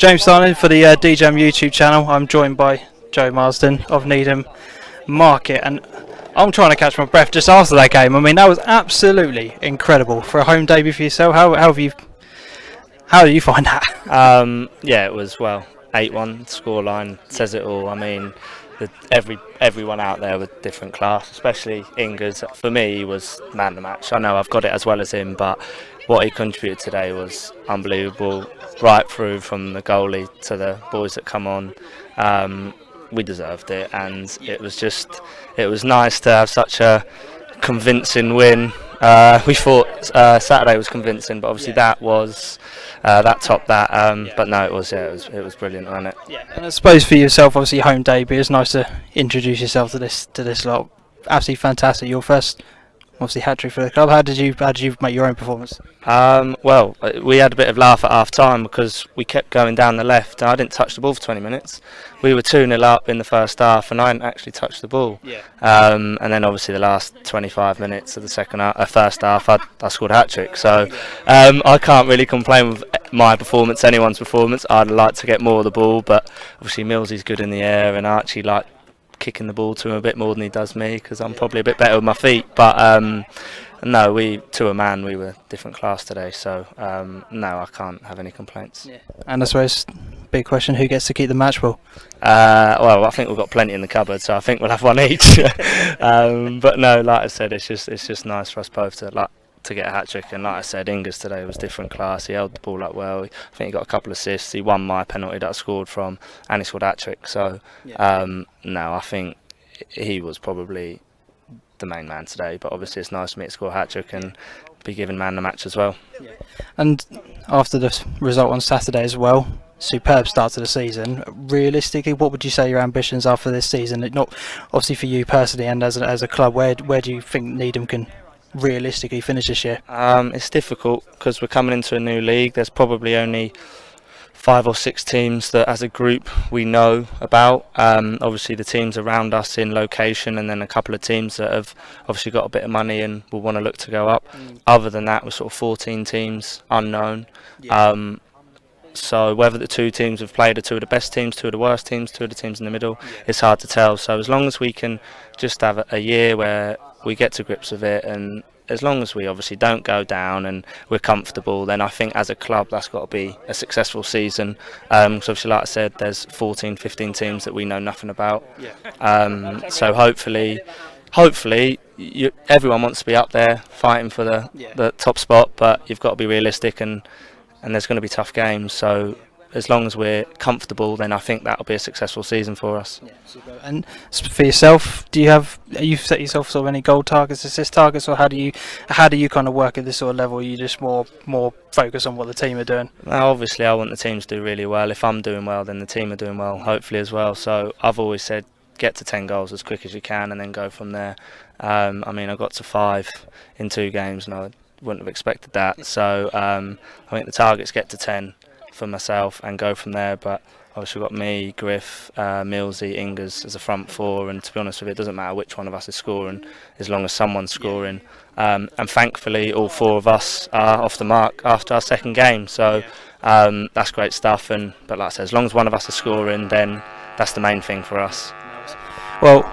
James Starling for the DJM YouTube channel. I'm joined by Joe Marsden of Needham Market, and I'm trying to catch my breath just after that game. I mean, that was absolutely incredible for a home debut for yourself. How do you find that? Yeah, it was 8-1 scoreline says it all. I mean, everyone out there with different class, especially Ingers. For me, he was man of the match. I know I've got it as well as him, but what he contributed today was unbelievable. Right through from the goalie to the boys that come on, we deserved it, and it was nice to have such a convincing win. We thought Saturday was convincing, but obviously that topped that. But no, it was brilliant, wasn't it? Yeah, and I suppose for yourself, obviously home debut, it's nice to introduce yourself to this lot. Absolutely fantastic. Your first, obviously, hat-trick for the club. How did you make your own performance? Well, we had a bit of laugh at half time because we kept going down the left and I didn't touch the ball for 20 minutes. We were 2-0 up in the first half and I didn't actually touch the ball. Yeah. And then obviously the last 25 minutes of the first half, I scored a hat-trick. So I can't really complain with my performance, anyone's performance. I'd like to get more of the ball, but obviously Millsy's good in the air and I actually like kicking the ball to him a bit more than he does me because I'm probably a bit better with my feet. But no, to a man, we were different class today. So no, I can't have any complaints. Yeah. And I suppose big question: who gets to keep the match ball? Well, I think we've got plenty in the cupboard, so I think we'll have one each. But no, like I said, it's just nice for us both to get a hat-trick, and like I said, Ingers today was different class. He held the ball up well. I think he got a couple of assists. He won my penalty that I scored from, and he scored a hat-trick. So no, I think he was probably the main man today, but obviously it's nice for me to score a hat-trick and be given man the match as well. Yeah. And after the result on Saturday as well, superb start to the season. Realistically, what would you say your ambitions are for this season? Not obviously for you personally and as a club, where do you think Needham can realistically finish this year? It's difficult because we're coming into a new league. There's probably only 5 or 6 teams that as a group we know about. Obviously the teams around us in location, and then a couple of teams that have obviously got a bit of money and will want to look to go up. Other than that, we're sort of 14 teams unknown. Yeah. So whether the 2 teams have played are 2 of the best teams, 2 of the worst teams, 2 of the teams in the middle, it's hard to tell. So as long as we can just have a year where we get to grips with it, and as long as we obviously don't go down and we're comfortable, then I think as a club that's got to be a successful season. So obviously, like I said, there's 14, 15 teams that we know nothing about. So hopefully everyone wants to be up there fighting for the top spot, but you've got to be realistic, and there's going to be tough games. So as long as we're comfortable, then I think that'll be a successful season for us. Yeah, super. And for yourself, are you set yourself sort of any goal targets, assist targets, or how do you kind of work at this sort of level? Are you just more focused on what the team are doing? Now, obviously, I want the team to do really well. If I'm doing well, then the team are doing well, hopefully as well. So I've always said get to 10 goals as quick as you can, and then go from there. I mean, I got to 5 in 2 games, and I wouldn't have expected that. So I think the targets get to 10. For myself and go from there, but obviously we've got me, Griff, Millsy, Ingers as a front 4, and to be honest with you, it doesn't matter which one of us is scoring as long as someone's scoring. And thankfully all 4 of us are off the mark after our second game, so that's great stuff. But like I said, as long as one of us is scoring, then that's the main thing for us. Well,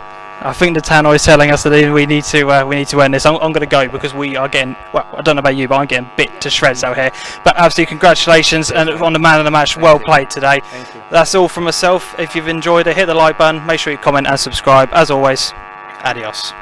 I think the tannoy is telling us that we need to end this. I'm going to go because we are getting, well, I don't know about you, but I'm getting bit to shreds out here. But absolutely congratulations and on the man of the match. Well played today. Thank you. That's all from myself. If you've enjoyed it, hit the like button, make sure you comment and subscribe. As always, adios.